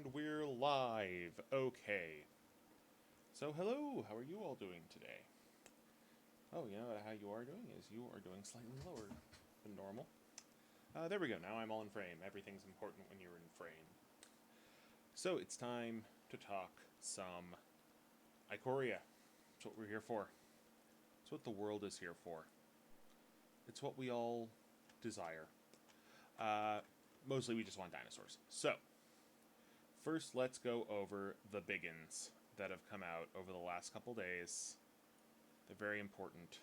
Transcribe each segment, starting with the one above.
And we're live. Okay. So, hello. How are you all doing today? Oh, you know how you are doing is you are doing slightly lower than normal. There we go. Now I'm all in frame. Everything's important when you're in frame. So, it's time to talk some Ikoria. That's what we're here for. It's what the world is here for. It's what we all desire. Mostly we just want dinosaurs. So, first, let's go over the biggins that have come out over the last couple days. They're very important.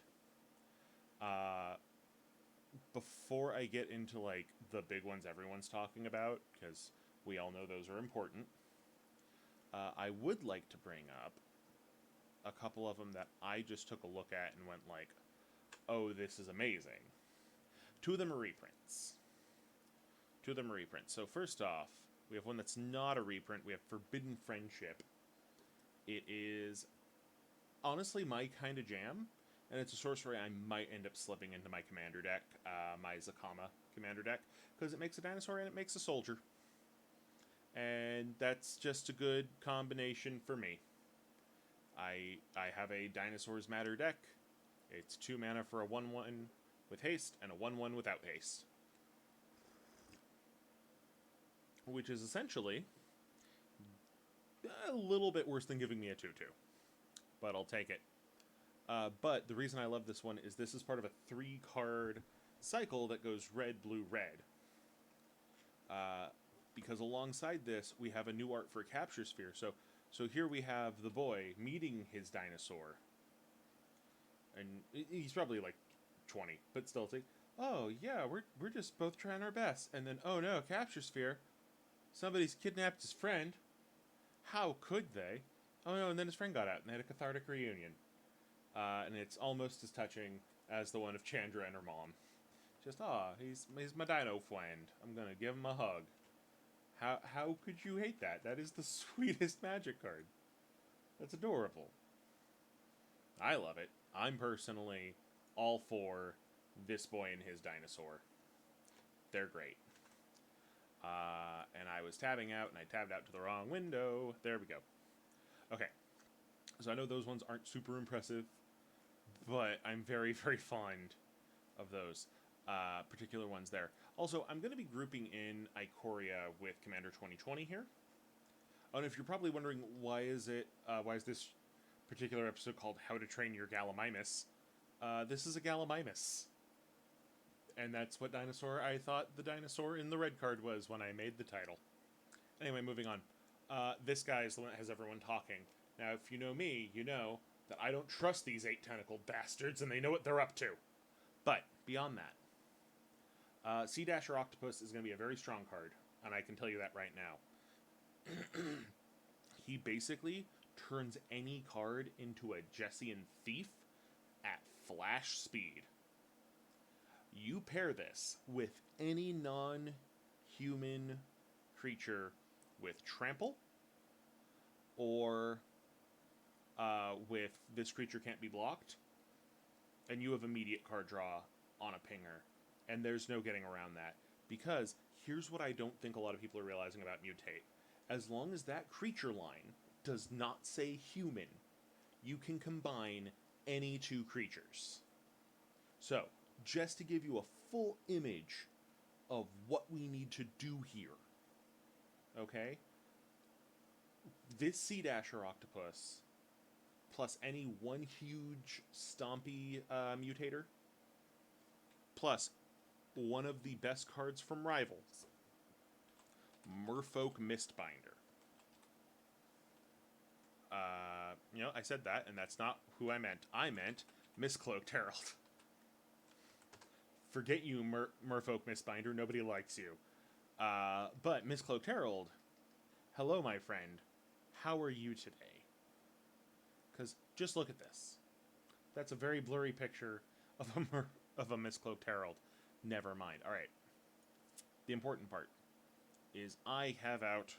Before I get into, like, the big ones everyone's talking about, because we all know those are important, I would like to bring up a couple of them that I just took a look at and went like, oh, this is amazing. Two of them are reprints. So first off, we have one that's not a reprint. We have Forbidden Friendship. It is honestly my kind of jam, and it's a sorcery I might end up slipping into my commander deck, my Zakama commander deck, because it makes a dinosaur and it makes a soldier. And that's just a good combination for me. I have a Dinosaurs Matter deck. It's 2 mana for a 1/1 with haste and a 1/1 without haste. Which is essentially a little bit worse than giving me a 2/2. But I'll take it. But the reason I love this one is this is part of a 3-card cycle that goes red, blue, red. Because alongside this, we have a new art for Capture Sphere. So here we have the boy meeting his dinosaur. And he's probably like 20, but still it's like, oh yeah, we're just both trying our best. And then, oh no, Capture Sphere. Somebody's kidnapped his friend. How could they? Oh no, and then his friend got out and they had a cathartic reunion. And it's almost as touching as the one of Chandra and her mom. Just, he's my dino friend. I'm gonna give him a hug. How could you hate that? That is the sweetest magic card. That's adorable. I love it. I'm personally all for this boy and his dinosaur. They're great. And I was tabbing out, and I tabbed out to the wrong window. There we go. Okay. So I know those ones aren't super impressive, but I'm very, very fond of those particular ones there. Also, I'm going to be grouping in Ikoria with Commander 2020 here. And if you're probably wondering why is this particular episode called How to Train Your Gallimimus, this is a Gallimimus. And that's what dinosaur I thought the dinosaur in the red card was when I made the title. Anyway, moving on. This guy is the one that has everyone talking. Now, if you know me, you know that I don't trust these 8-tentacled bastards, and they know what they're up to. But, beyond that, Sea Dasher Octopus is going to be a very strong card, and I can tell you that right now. He basically turns any card into a Jessian Thief at flash speed. You pair this with any non-human creature with trample, or with this creature can't be blocked, and you have immediate card draw on a pinger. And there's no getting around that. Because here's what I don't think a lot of people are realizing about Mutate. As long as that creature line does not say human, you can combine any 2 creatures. So, just to give you a full image of what we need to do here, okay? This Sea Dasher Octopus, plus any one huge stompy mutator, plus one of the best cards from Rivals, Merfolk Mistbinder. I said that, and that's not who I meant. I meant Mistcloaked Herald. Forget you, Merfolk Mistbinder. Nobody likes you. But Mistcloaked Herald, hello, my friend. How are you today? Because just look at this. That's a very blurry picture of a Mistcloaked Herald. Never mind. All right. The important part is I have out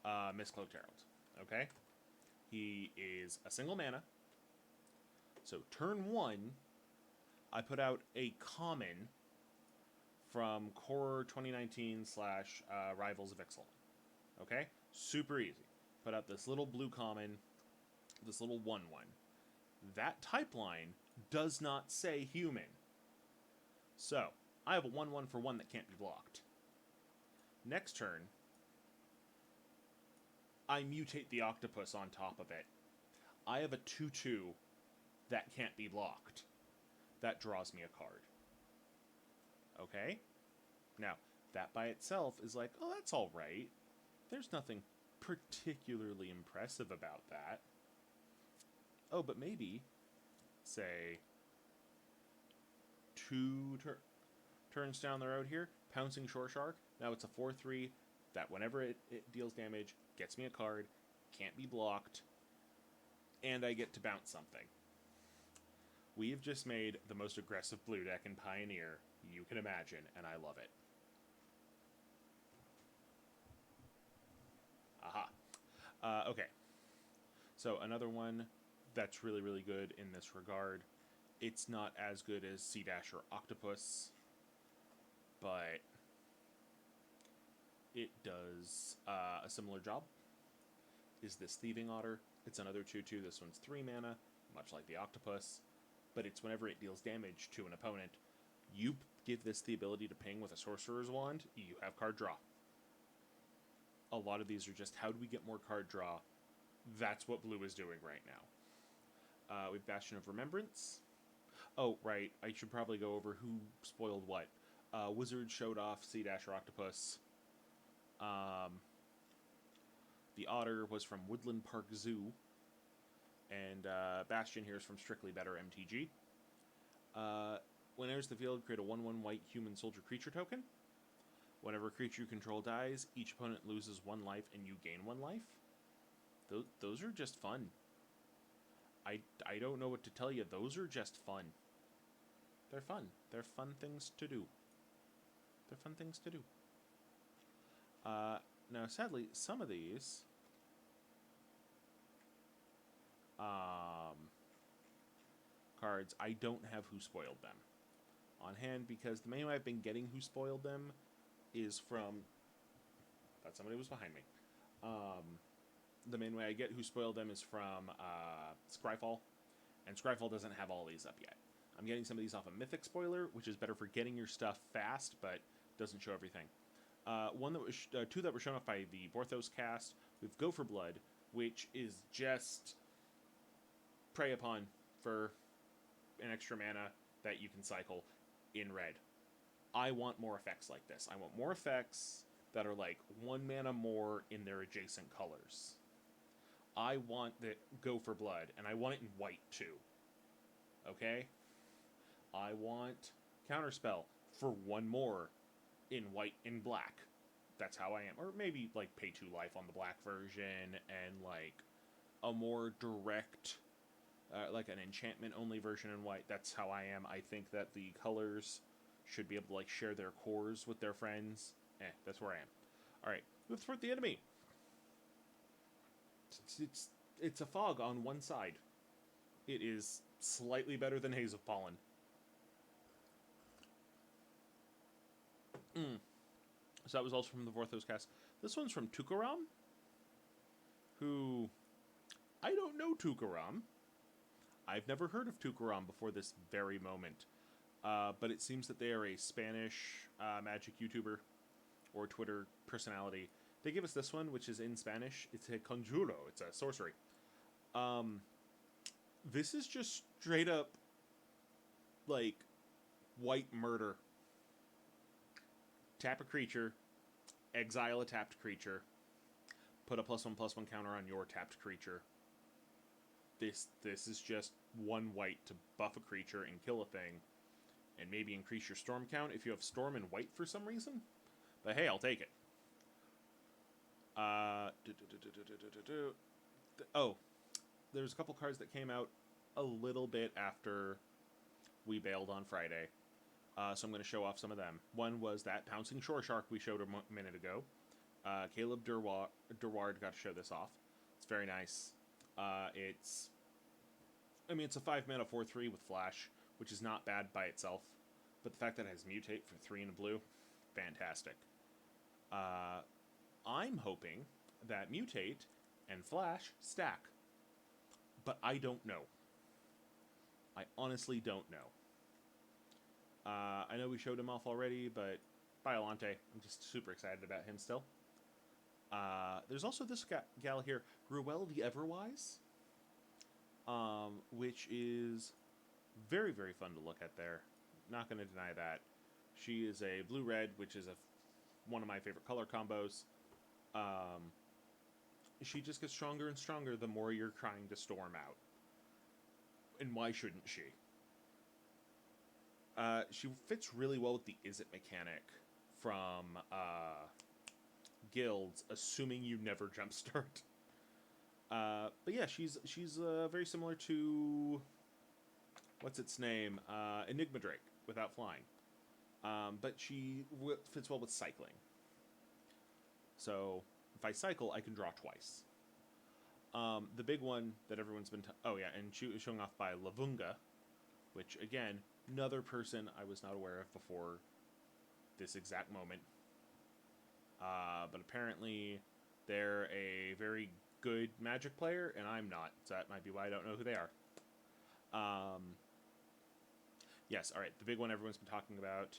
Mistcloaked Herald. Okay? He is a single mana. So turn 1, I put out a common from Core 2019 / Rivals of Ixalan. Okay? Super easy. Put out this little blue common, this little 1/1. That type line does not say human. So, I have a 1/1 for 1 that can't be blocked. Next turn, I mutate the octopus on top of it. I have a 2/2 that can't be blocked. That draws me a card. Okay? Now, that by itself is like, oh, that's alright. There's nothing particularly impressive about that. Oh, but maybe, say, turns down the road here, Pouncing Shore Shark. Now it's a 4/3 that whenever it deals damage, gets me a card, can't be blocked, and I get to bounce something. We have just made the most aggressive blue deck in Pioneer you can imagine, and I love it. Aha. Okay. So another one that's really, really good in this regard. It's not as good as Sea Dash or Octopus, but it does a similar job. Is this Thieving Otter? It's another 2/2. This one's 3 mana, much like the Octopus, but it's whenever it deals damage to an opponent, you give this the ability to ping with a Sorcerer's Wand, you have card draw. A lot of these are just, how do we get more card draw? That's what blue is doing right now. We have Bastion of Remembrance. Oh, right, I should probably go over who spoiled what. Wizard showed off Sea Dash or Octopus. The Otter was from Woodland Park Zoo. And Bastion here is from Strictly Better MTG. When enters the field, create a 1/1 white human soldier creature token. Whenever a creature you control dies, each opponent loses 1 life and you gain 1 life. Those are just fun. I don't know what to tell you. Those are just fun. They're fun. They're fun things to do. They're fun things to do. Now, sadly, some of these cards, I don't have Who Spoiled Them on hand, because the main way I've been getting Who Spoiled Them is from... That somebody was behind me. The main way I get Who Spoiled Them is from Scryfall, and Scryfall doesn't have all these up yet. I'm getting some of these off a Mythic Spoiler, which is better for getting your stuff fast, but doesn't show everything. Two that were shown off by the Vorthos cast. We've Go for Blood, which is just Prey Upon for an extra mana that you can cycle in red. I want more effects like this. I want more effects that are like 1 mana more in their adjacent colors. I want the Go for Blood, and I want it in white too. Okay? I want Counterspell for 1 more in white and black. That's how I am. Or maybe like pay 2 life on the black version, and like a more direct, like an enchantment only version in white. That's how I am. I think that the colors should be able to like share their cores with their friends. That's where I am. Alright, move toward the enemy. It's a fog on one side. It is slightly better than Haze of Pollen. So that was also from the Vorthos cast. This one's from Tukaram, who... I don't know Tukaram. I've never heard of Tukaram before this very moment. But it seems that they are a Spanish Magic YouTuber or Twitter personality. They give us this one, which is in Spanish. It's a conjuro. It's a sorcery. This is just straight up, like, white murder. Tap a creature, exile a tapped creature, put a +1/+1 counter on your tapped creature. This is just 1 white to buff a creature and kill a thing, and maybe increase your storm count if you have storm and white for some reason. But hey, I'll take it. Oh, there's a couple cards that came out a little bit after we bailed on Friday. So I'm going to show off some of them. One was that Pouncing Shore Shark we showed a minute ago. Caleb Durward got to show this off. It's very nice. It's a 5 mana 4/3 with Flash, which is not bad by itself. But the fact that it has Mutate for 3 and a blue, fantastic. I'm hoping that Mutate and Flash stack. But I don't know. I honestly don't know. I know we showed him off already, but Biolante, I'm just super excited about him still. There's also this gal here, Ruel the Everwise, which is very, very fun to look at there. Not going to deny that. She is a blue-red, which is one of my favorite color combos. She just gets stronger and stronger the more you're trying to storm out. And why shouldn't she? She fits really well with the is it mechanic from guilds, assuming you never jumpstart. But yeah, she's very similar to what's its name, Enigma Drake without flying. But she fits well with cycling. So if I cycle, I can draw twice. The big one that everyone's been and she was showing off by Lavunga, which again, another person I was not aware of before this exact moment. But apparently they're a very good Magic player, and I'm not, so that might be why I don't know who they are. Yes, alright, the big one everyone's been talking about.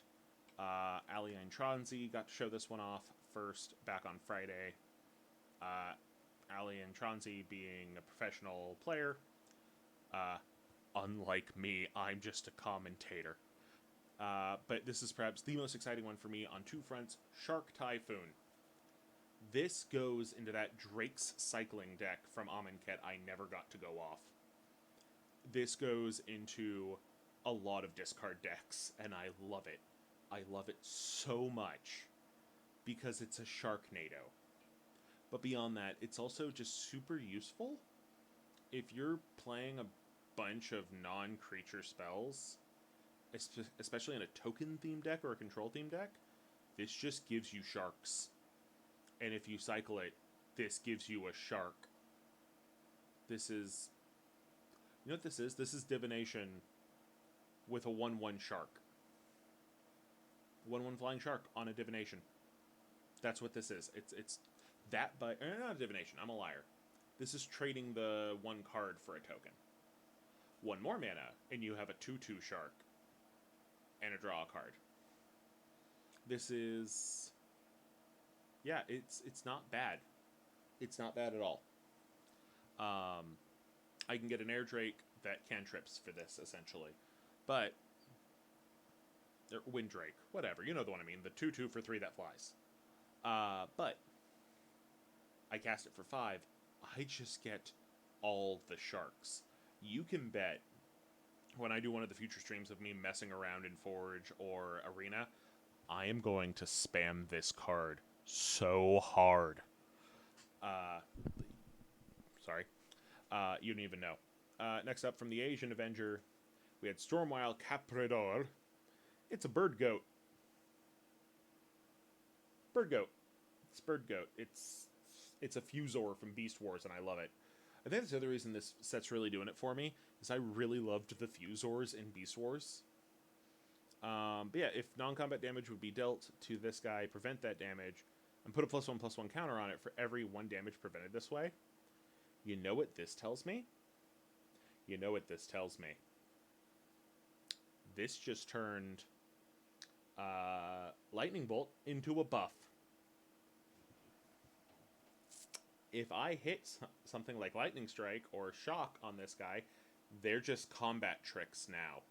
Ali and Tronzi got to show this one off first back on Friday. Ali and Tronzi being a professional player. Unlike me, I'm just a commentator. But this is perhaps the most exciting one for me on two fronts. Shark Typhoon. This goes into that Drake's cycling deck from Amonkhet I never got to go off. This goes into a lot of discard decks, and I love it. I love it so much because it's a Sharknado. But beyond that, it's also just super useful. If you're playing a bunch of non-creature spells, especially in a token-themed deck or a control-themed deck, this just gives you sharks. And if you cycle it, this gives you a shark. This is... You know what this is? This is Divination with a 1/1 shark. 1/1 flying shark on a Divination. That's what this is. It's that, but not a Divination. I'm a liar. This is trading the one card for a token. One more mana, and you have a 2/2 shark. And a draw card. This is... Yeah, it's not bad. It's not bad at all. I can get an Air Drake that cantrips for this, essentially. But... Wind Drake. Whatever. You know the one I mean. The 2/2 for 3 that flies. But... I cast it for 5. I just get all the sharks. You can bet... When I do one of the future streams of me messing around in Forge or Arena, I am going to spam this card so hard. Sorry. You don't even know. Next up, from the Asian Avenger, we had Stormwild Capredor. It's a bird goat. Bird goat. It's bird goat. It's a Fusor from Beast Wars, and I love it. I think that's the other reason this set's really doing it for me, is I really loved the Fusors in Beast Wars. But yeah, if non-combat damage would be dealt to this guy, prevent that damage, and put a +1/+1 counter on it for every 1 damage prevented this way, you know what this tells me? You know what this tells me. This just turned Lightning Bolt into a buff. If I hit something like Lightning Strike or Shock on this guy, they're just combat tricks now.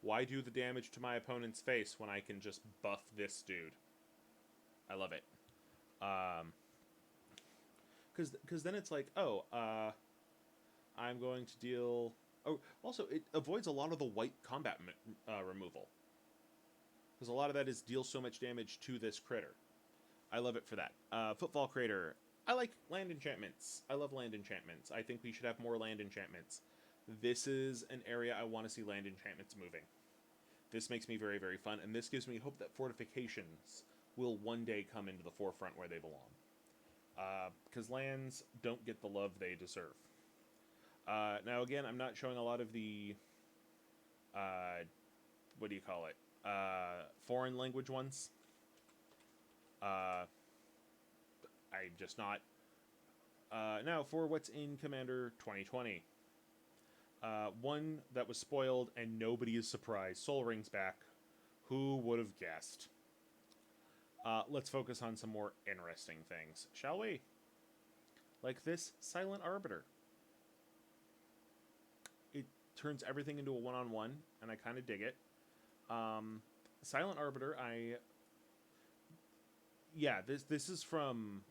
Why do the damage to my opponent's face when I can just buff this dude? I love it. Because then it's like, I'm going to deal... Oh, also, it avoids a lot of the white combat removal. Because a lot of that is deal so much damage to this critter. I love it for that. Footfall Crater. I like land enchantments. I love land enchantments. I think we should have more land enchantments. This is an area I want to see land enchantments moving. This makes me very, very fun, and this gives me hope that fortifications will one day come into the forefront where they belong. Because lands don't get the love they deserve. Now, again, I'm not showing a lot of the... what do you call it? Foreign language ones. just not. Now, for what's in Commander 2020. One that was spoiled and nobody is surprised. Sol Ring's back. Who would have guessed? Let's focus on some more interesting things, shall we? Like this Silent Arbiter. It turns everything into a one-on-one, and I kind of dig it. Silent Arbiter, yeah, this is from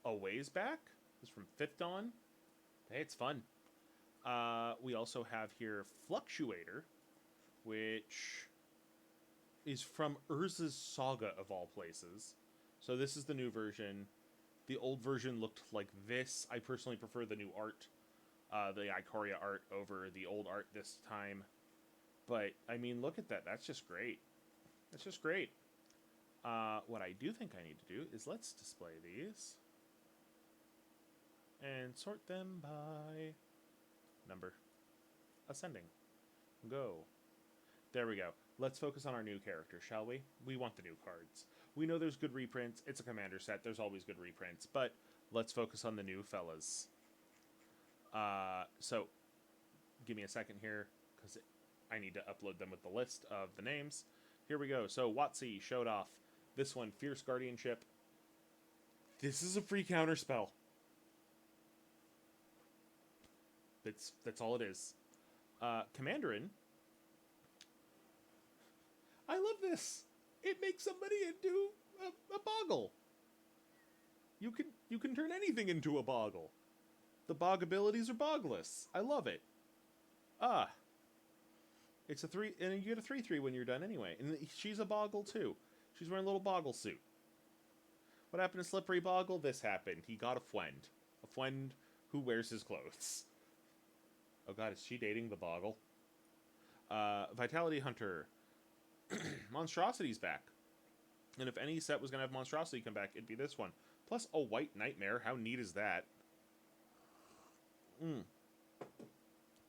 a ways back. This is from 5th Dawn. Hey, it's fun. We also have here Fluctuator, which is from Urza's Saga, of all places. So this is the new version. The old version looked like this. I personally prefer the new art, the Ikoria art, over the old art this time. But, I mean, look at that. That's just great. That's just great. What I do think I need to do is let's display these. And sort them by number. Ascending. Go. There we go. Let's focus on our new character, shall we? We want the new cards. We know there's good reprints. It's a commander set. There's always good reprints. But let's focus on the new fellas. So, give me a second here, because I need to upload them with the list of the names. Here we go. So, WotC showed off this one, Fierce Guardianship. This is a free counter spell. That's all it is. Commanderin. I love this. It makes somebody into a boggle. You can turn anything into a boggle. The bog abilities are bogless. I love it. It's a 3, and you get a 3/3 when you're done anyway. And she's a boggle too. She's wearing a little boggle suit. What happened to Slippery Boggle? This happened. He got a friend. A friend who wears his clothes. Oh god, is she dating the boggle? Vitality Hunter. Monstrosity's back. And if any set was going to have Monstrosity come back, it'd be this one. Plus a White Nightmare. How neat is that?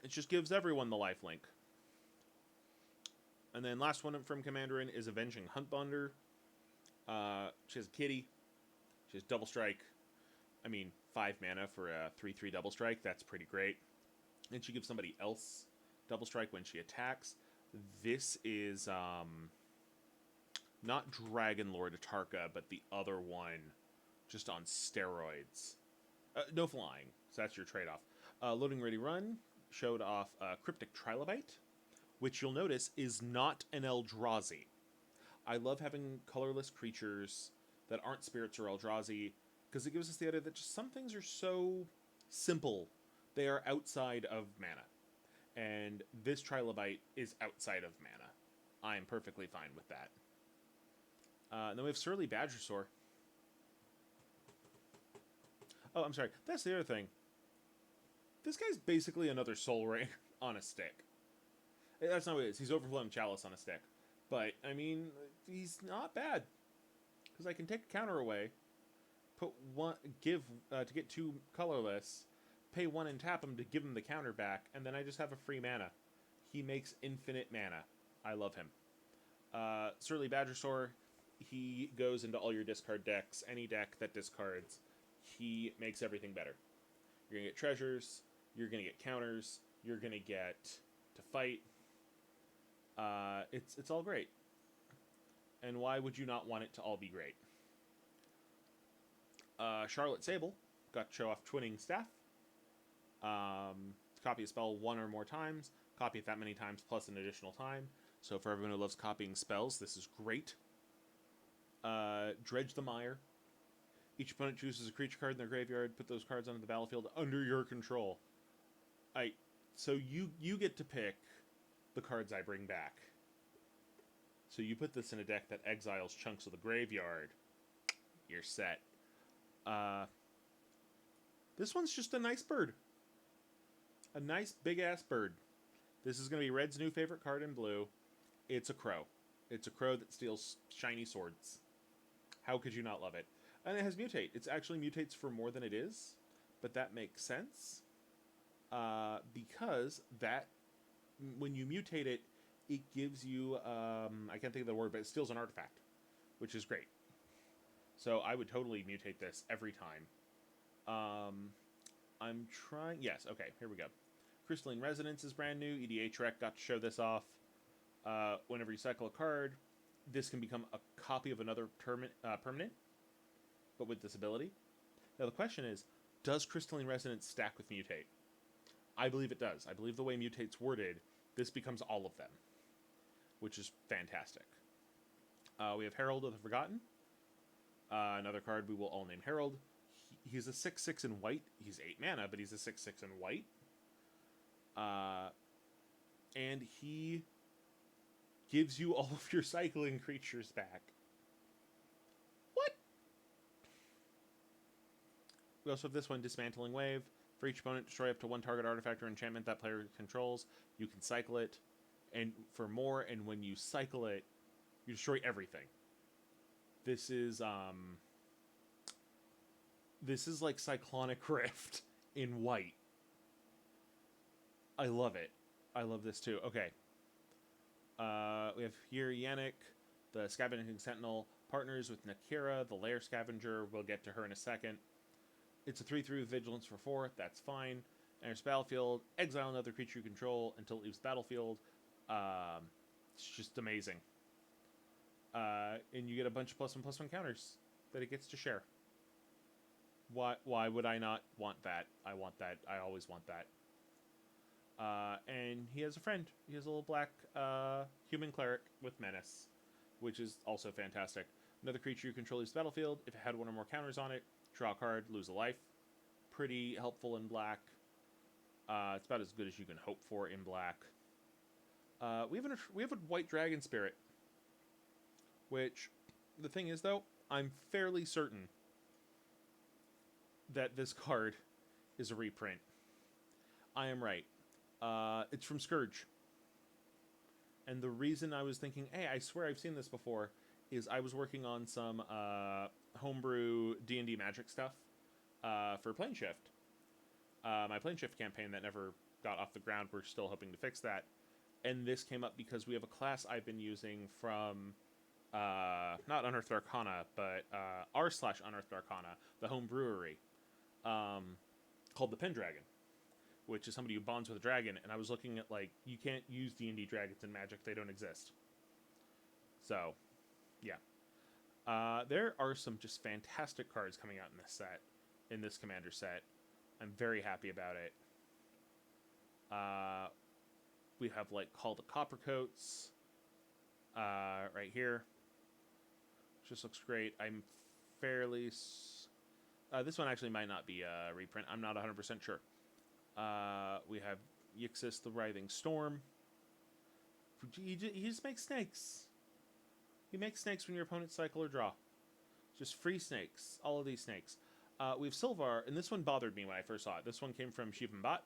It just gives everyone the lifelink. And then last one from Commanderin is Avenging Huntbonder. She has a kitty. She has Double Strike. I mean, 5 mana for a 3/3 Double Strike. That's pretty great. And she gives somebody else Double Strike when she attacks. This is not Dragon Lord Atarka, but the other one, just on steroids. No flying, so that's your trade-off. Loading Ready Run showed off Cryptic Trilobite, which you'll notice is not an Eldrazi. I love having colorless creatures that aren't spirits or Eldrazi, because it gives us the idea that just some things are so simple. They are outside of mana. And this Trilobite is outside of mana. I am perfectly fine with that. And then we have Surly Badgersaur. Oh, I'm sorry. That's the other thing. This guy's basically another Soul Ring on a stick. That's not what it is. He's Overflowing Chalice on a stick. But, I mean, he's not bad. Because I can take a counter away, put one, to get 2 colorless, pay 1 and tap him to give him the counter back, and then I just have a free mana. He makes infinite mana. I love him. Surly Badgersaur, he goes into all your discard decks. Any deck that discards, he makes everything better. You're going to get treasures, you're going to get counters, you're going to get to fight. It's all great. And why would you not want it to all be great? Charlotte Sable got to show off Twinning Staff. Copy a spell 1 or more times. Copy it that many times plus an additional time. So for everyone who loves copying spells, this is great. Dredge the Mire. Each opponent chooses a creature card in their graveyard. Put those cards onto the battlefield under your control. So you get to pick the cards I bring back. So you put this in a deck that exiles chunks of the graveyard. You're set. This one's just a nice bird. A nice big-ass bird. This is going to be Red's new favorite card in blue. It's a crow. It's a crow that steals shiny swords. How could you not love it? And it has Mutate. It actually mutates for more than it is, but that makes sense. Because that, when you mutate it, it gives you, I can't think of the word, but it steals an artifact, which is great. So I would totally mutate this every time. I'm trying... Yes, okay, here we go. Crystalline Resonance is brand new. EDA Trek got to show this off. Whenever you cycle a card, this can become a copy of another permanent, but with this ability. Now the question is, does Crystalline Resonance stack with Mutate? I believe it does. I believe the way Mutate's worded, this becomes all of them, which is fantastic. We have Herald of the Forgotten. Another card we will all name Herald. He's a 6/6 in white. He's 8 mana, but he's a 6/6 in white. And he gives you all of your cycling creatures back. What? We also have this one, Dismantling Wave. For each opponent, destroy up to one target artifact or enchantment that player controls. You can cycle it, and for more, and when you cycle it, you destroy everything. This is like Cyclonic Rift in white. I love it. I love this too. Okay. We have here Yannick, the Scavenging Sentinel, partners with Nakira, the Lair Scavenger. We'll get to her in a second. It's a 3/3 with Vigilance for 4. That's fine. Enters battlefield. Exile another creature you control until it leaves the battlefield. It's just amazing. And you get a bunch of +1/+1 counters that it gets to share. Why would I not want that? I want that. I always want that. And he has a friend. He has a little black human cleric with Menace, which is also fantastic. Another creature you control leaves the battlefield. If it had one or more counters on it, draw a card, lose a life. Pretty helpful in black. It's about as good as you can hope for in black. We have a white dragon spirit, which the thing is though, I'm fairly certain that this card is a reprint. I am right. It's from Scourge. And the reason I was thinking, hey, I swear I've seen this before, is I was working on some homebrew D&D Magic stuff for Planeshift. My Planeshift campaign that never got off the ground, we're still hoping to fix that. And this came up because we have a class I've been using from, not Unearthed Arcana, but r/Unearthed Arcana, the home brewery, called the Pendragon, which is somebody who bonds with a dragon. And I was looking at, like, you can't use D&D dragons in Magic. They don't exist. So, yeah. There are some just fantastic cards coming out in this set, in this Commander set. I'm very happy about it. We have, like, Call the Coppercoats right here. Just looks great. I'm fairly... this one actually might not be a reprint. I'm not 100% sure. We have Yixis, the Writhing Storm. He just makes snakes. He makes snakes when your opponents cycle or draw. Just free snakes. All of these snakes. We have Sylvar, and this one bothered me when I first saw it. This one came from Shivan Bot.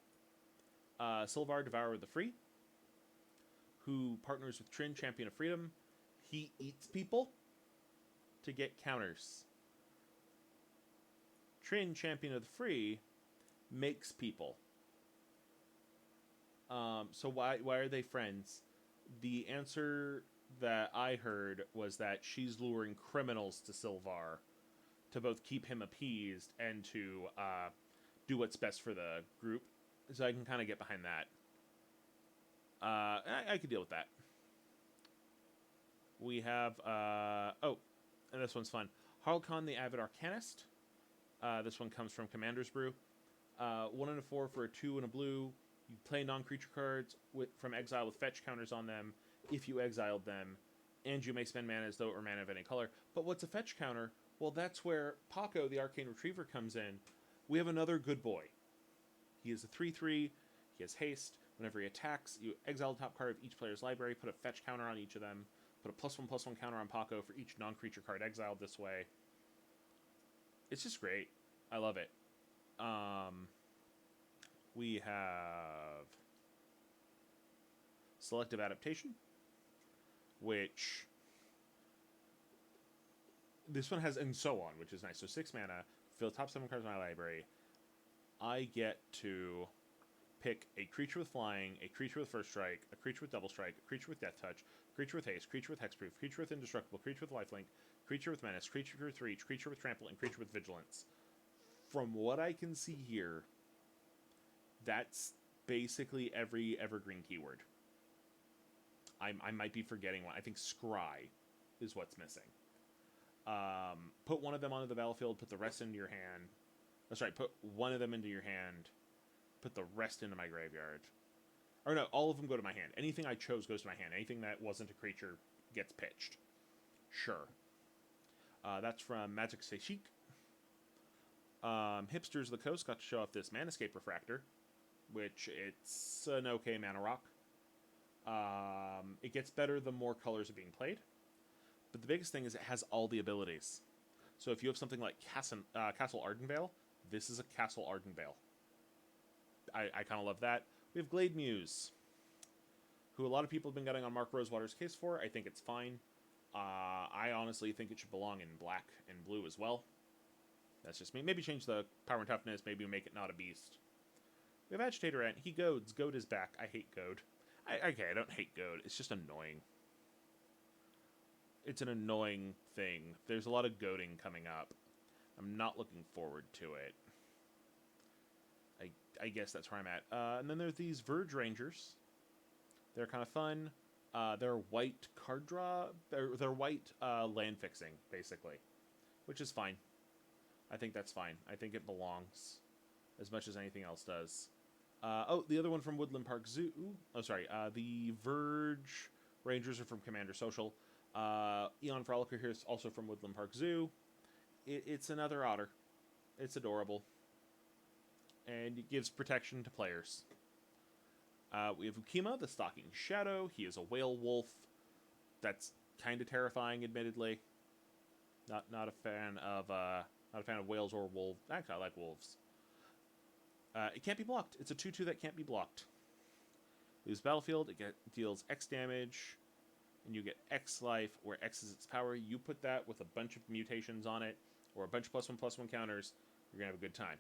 Sylvar, Devourer of the Free, who partners with Trin, Champion of Freedom. He eats people to get counters. Trin, Champion of the Free, makes people. So why are they friends? The answer that I heard was that she's luring criminals to Sylvar to both keep him appeased and to do what's best for the group. So I can kind of get behind that. I could deal with that. We have... oh, and this one's fun. Harlequin, the Avid Arcanist. This one comes from Commander's Brew. 1 and a 4 for a 2 and a blue. You play non-creature cards from exile with fetch counters on them if you exiled them, and you may spend mana as though it were mana of any color. But what's a fetch counter? Well, that's where Paco, the Arcane Retriever, comes in. We have another good boy. He is a 3/3. He has haste. Whenever he attacks, you exile the top card of each player's library, put a fetch counter on each of them, put a +1/+1 counter on Paco for each non-creature card exiled this way. It's just great. I love it. We have Selective Adaptation, which this one has and so on, which is nice. So 6 mana, fill the top 7 cards in my library. I get to pick a creature with flying, a creature with first strike, a creature with double strike, a creature with death touch, creature with haste, creature with hexproof, creature with indestructible, creature with lifelink, creature with menace, creature with reach, creature with trample, and creature with vigilance. From what I can see here, that's basically every evergreen keyword. I might be forgetting one. I think scry is what's missing. Put one of them onto the battlefield, put the rest into your hand. That's right, put one of them into your hand, put the rest into my graveyard. Or no, all of them go to my hand. Anything I chose goes to my hand. Anything that wasn't a creature gets pitched. Sure. That's from Magic Seishik. Hipsters of the Coast got to show off this Manascape Refractor, which it's an okay mana rock. It gets better the more colors are being played. But the biggest thing is it has all the abilities. So if you have something like Castle Ardenvale, this is a Castle Ardenvale. I kind of love that. We have Gallimimus, who a lot of people have been getting on Mark Rosewater's case for. I think it's fine. I honestly think it should belong in black and blue as well. That's just me. Maybe change the power and toughness. Maybe make it not a beast. We have Agitator Ant. He goads. Goad is back. I hate goad. Okay, I don't hate goad. It's just annoying. It's an annoying thing. There's a lot of goading coming up. I'm not looking forward to it. I guess that's where I'm at. And then there's these Verge Rangers. They're kind of fun. They're white card draw. They're white land fixing, basically. Which is fine. I think that's fine. I think it belongs as much as anything else does. The other one from Woodland Park Zoo. Oh, sorry. The Verge Rangers are from Commander Social. Eon Frolicker here is also from Woodland Park Zoo. It's another otter. It's adorable. And it gives protection to players. We have Ukima, the Stalking Shadow. He is a whale wolf. That's kind of terrifying, admittedly. Not a fan of whales or wolves. Actually, I like wolves. It can't be blocked. It's a 2/2 that can't be blocked. Leaves battlefield. It deals X damage, and you get X life, where X is its power. You put that with a bunch of mutations on it, or a bunch of +1/+1 counters. You're gonna have a good time.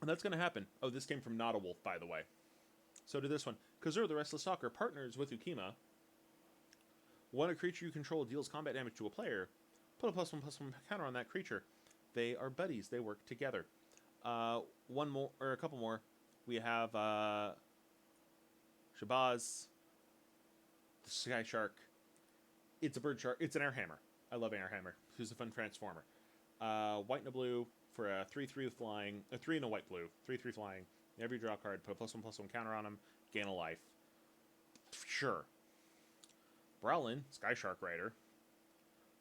And that's going to happen. Oh, this came from Not a Wolf, by the way. So did this one. Kazur, the Restless Stalker, partners with Ukima. When a creature you control deals combat damage to a player, put a +1/+1 counter on that creature. They are buddies. They work together. One more, or a couple more. We have Shabazz, the Sky Shark. It's a bird shark. It's an Airhammer. I love Airhammer. Who's a fun transformer. White and a blue. For a 3/3 with flying, a 3 and a white blue, 3/3 flying. Whenever you draw a card, put a +1/+1 counter on him, gain a life. Sure. Browlin, Sky Shark Rider.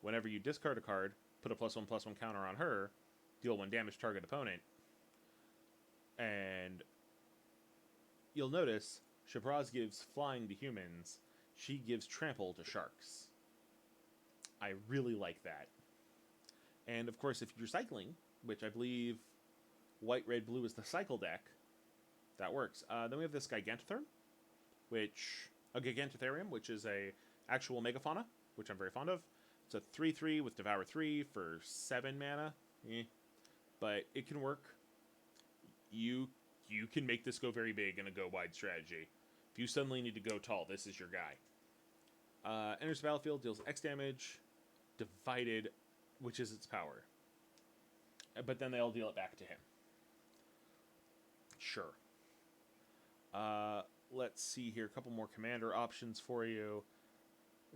Whenever you discard a card, put a +1/+1 counter on her, deal 1 damage to target opponent. And you'll notice Shabazz gives flying to humans. She gives trample to sharks. I really like that. And of course, if you're cycling, which I believe white, red, blue is the cycle deck, that works. Then we have this Gigantotherm, a Gigantotherium, which is a actual megafauna, which I'm very fond of. It's a 3/3 with Devour 3 for 7 mana. But it can work. You can make this go very big in a go wide strategy. If you suddenly need to go tall, this is your guy. Enters the battlefield, deals X damage, divided, which is its power. But then they'll deal it back to him. Sure. Let's see here. A couple more commander options for you.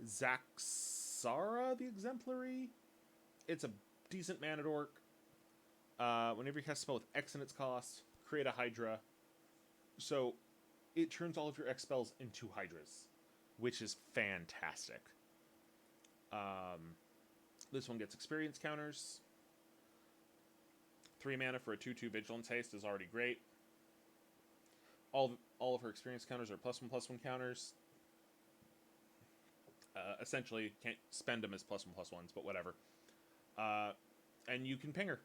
Zaxara the Exemplary. It's a decent mana dork. Whenever you cast a spell with X in its cost, create a Hydra. So it turns all of your X spells into Hydras, which is fantastic. This one gets experience counters. 3 mana for a 2/2 Vigilance Haste is already great. All of her experience counters are +1/+1 counters. Essentially, can't spend them as +1/+1s, but whatever. And you can ping her.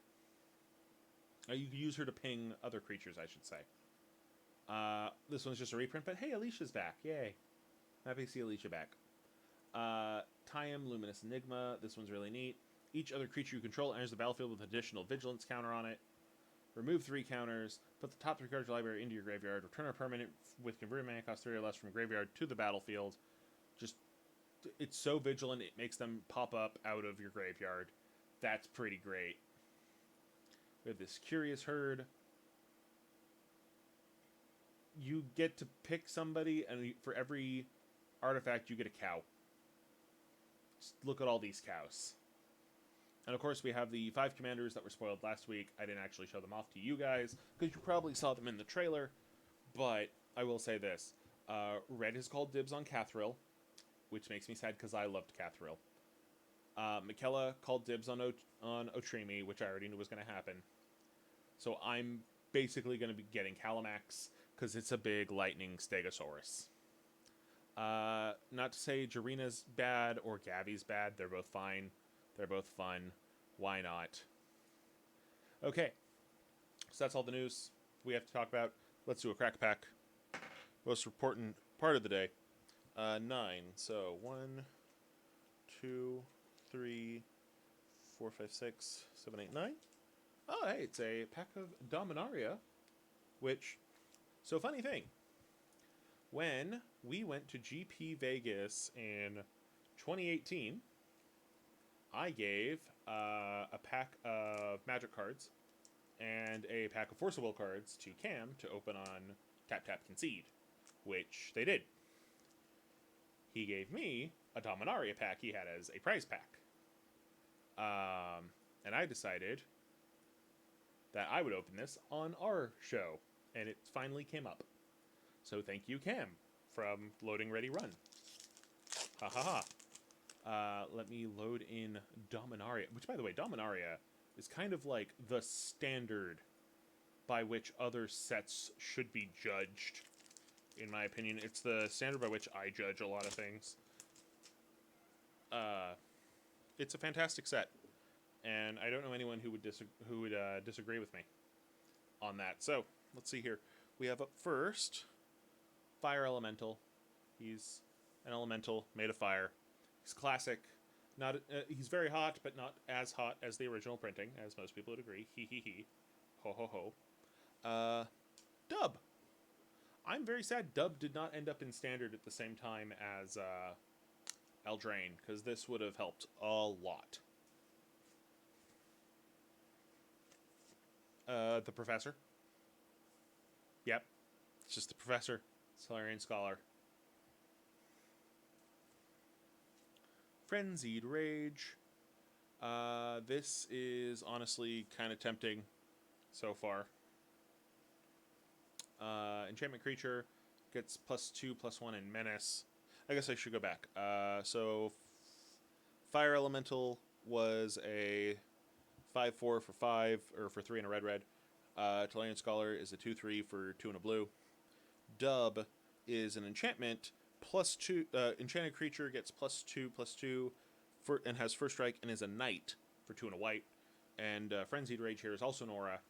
You can use her to ping other creatures, I should say. This one's just a reprint, but hey, Alicia's back. Yay. Happy to see Alicia back. Thyme, Luminous Enigma. This one's really neat. Each other creature you control enters the battlefield with an additional Vigilance counter on it. remove 3 counters, put the top 3 cards of your library into your graveyard, return a permanent with converted mana cost 3 or less from graveyard to the battlefield. Just, it's so vigilant, it makes them pop up out of your graveyard. That's pretty great. We have this Curious Herd. You get to pick somebody, and for every artifact, you get a cow. Just look at all these cows. And of course, we have the 5 commanders that were spoiled last week. I didn't actually show them off to you guys, because you probably saw them in the trailer. But I will say this. Red has called dibs on Cathril, which makes me sad because I loved Cathril. Michaela called dibs on Otrimi, which I already knew was going to happen. So I'm basically going to be getting Calamax, because it's a big lightning Stegosaurus. Not to say Jarina's bad or Gavi's bad. They're both fine. They're both fun. Why not? Okay. So that's all the news we have to talk about. Let's do a crack pack. Most important part of the day. 9. So 1, 2, 3, 4, 5, 6, 7, 8, 9. Oh, hey, it's a pack of Dominaria, which, so funny thing, when we went to GP Vegas in 2018, I gave a pack of Magic cards and a pack of Force of Will cards to Cam to open on Tap Tap Concede, which they did. He gave me a Dominaria pack he had as a prize pack. And I decided that I would open this on our show, and it finally came up. So thank you, Cam, from Loading Ready Run. Ha ha ha. Let me load in Dominaria, which, by the way, Dominaria is kind of like the standard by which other sets should be judged, in my opinion. It's the standard by which I judge a lot of things. It's a fantastic set, and I don't know anyone who would disagree with me on that. So, let's see here. We have up first Fire Elemental. He's an elemental made of fire. He's classic. Not he's very hot, but not as hot as the original printing, as most people would agree. He he he. Ho ho ho. Dub. I'm very sad Dub did not end up in Standard at the same time as Eldraine, because this would have helped a lot. The Professor. Yep. It's just the Professor. Solarian Scholar. Frenzied Rage. This is honestly kind of tempting so far. Enchantment Creature gets +2/+1 in Menace. I guess I should go back. So Fire Elemental was a 5/4 for 5, or for 3 and a red. Solarian Scholar is a 2/3 for 2 and a blue. Dub is an enchantment. +2, enchanted creature gets +2/+2 and has first strike and is a knight for 2 and a white. And Frenzied Rage here is also an aura.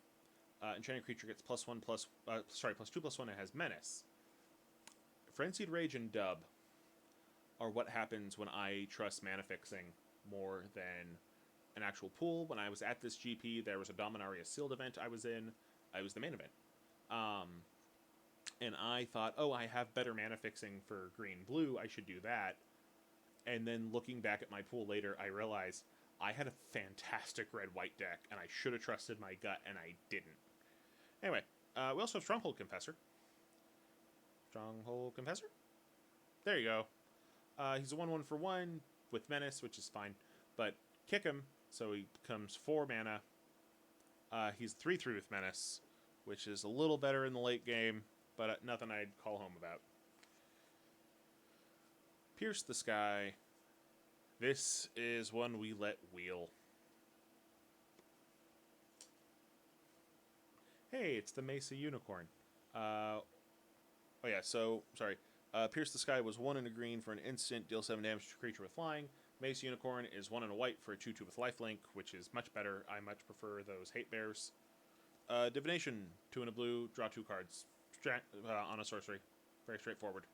Enchanted creature gets +2/+1 and has menace. Frenzied Rage and Dub are what happens when I trust mana fixing more than an actual pool. When I was at this GP, there was a Dominaria sealed event I was in. I was the main event. And I thought, oh, I have better mana fixing for green-blue, I should do that. And then looking back at my pool later, I realized I had a fantastic red-white deck, and I should have trusted my gut, and I didn't. Anyway, we also have Stronghold Confessor. Stronghold Confessor? There you go. He's a 1/1 for 1 with Menace, which is fine. But kick him, so he becomes 4 mana. He's 3/3 with Menace, which is a little better in the late game, but nothing I'd call home about. Pierce the Sky. This is one we let wheel. Hey, it's the Mesa Unicorn. Oh yeah, so, sorry. Pierce the Sky was 1 and a green for an instant, deal 7 damage to a creature with flying. Mesa Unicorn is 1 and a white for a 2/2 with lifelink, which is much better. I much prefer those hate bears. Divination, 2 and a blue, draw 2 cards. On a sorcery. Very straightforward.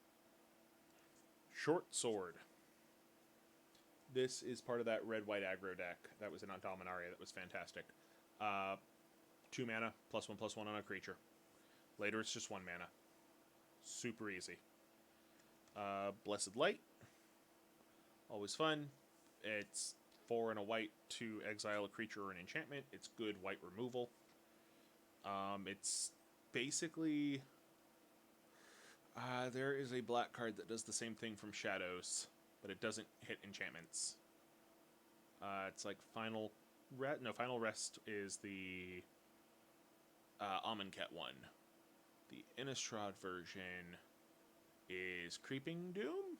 Short Sword. This is part of that red-white aggro deck that was in Dominaria that was fantastic. 2 mana, +1/+1 on a creature. Later it's just 1 mana. Super easy. Blessed Light. Always fun. It's 4 and a white to exile a creature or an enchantment. It's good white removal. It's basically... there is a black card that does the same thing from Shadows, but it doesn't hit enchantments. It's like Final Rest. No, Final Rest is the Amonkhet one. The Innistrad version is Creeping Doom?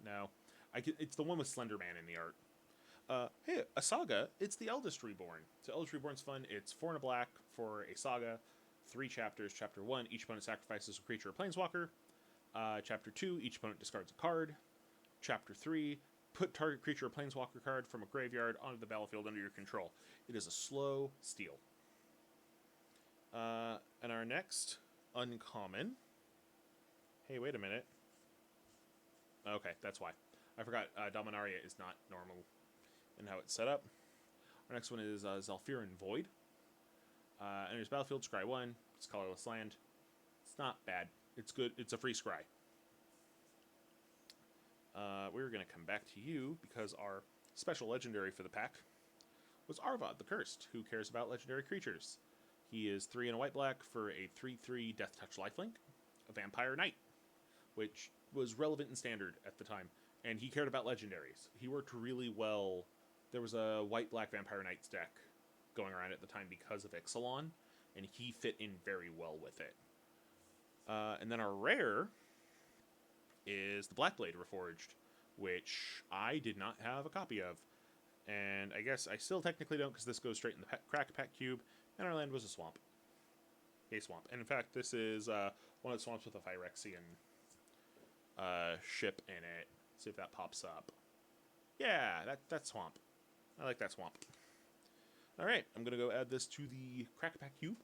No. It's the one with Slender Man in the art. Hey, a saga. It's the Eldest Reborn. So Eldest Reborn's fun. It's 4 and a black for a saga. 3 chapters. Chapter 1, each opponent sacrifices a creature or planeswalker. Chapter 2, each opponent discards a card. Chapter 3, put target creature or planeswalker card from a graveyard onto the battlefield under your control. It is a slow steal. And our next uncommon... Hey, wait a minute. Okay, that's why. I forgot Dominaria is not normal in how it's set up. Our next one is Zhalfirin Void. Enters battlefield, scry 1. It's colorless land. It's not bad. It's good. It's a free scry. We're going to come back to you because our special legendary for the pack was Arvad the Cursed, who cares about legendary creatures. He is 3 and a white-black for a 3/3 Death Touch lifelink, a Vampire Knight, which was relevant in Standard at the time. And he cared about legendaries. He worked really well. There was a white-black Vampire Knights deck going around at the time because of Ixalan, and he fit in very well with it. And then our rare is the Blackblade Reforged, which I did not have a copy of. And I guess I still technically don't, because this goes straight in the Crack Pack Cube, and our land was a swamp. A swamp. And in fact, this is one of the swamps with a Phyrexian ship in it. See if that pops up. Yeah, that swamp. I like that swamp. Alright, I'm going to go add this to the Crack Pack Cube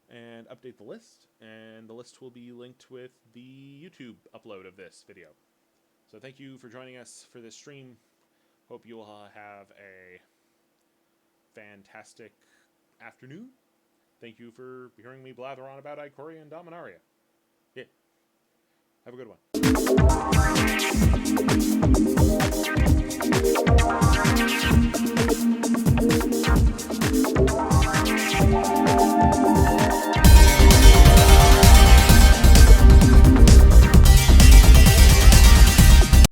and update the list, and the list will be linked with the YouTube upload of this video. So thank you for joining us for this stream. Hope you all have a fantastic afternoon. Thank you for hearing me blather on about Ikoria and Dominaria. Yeah. Have a good one.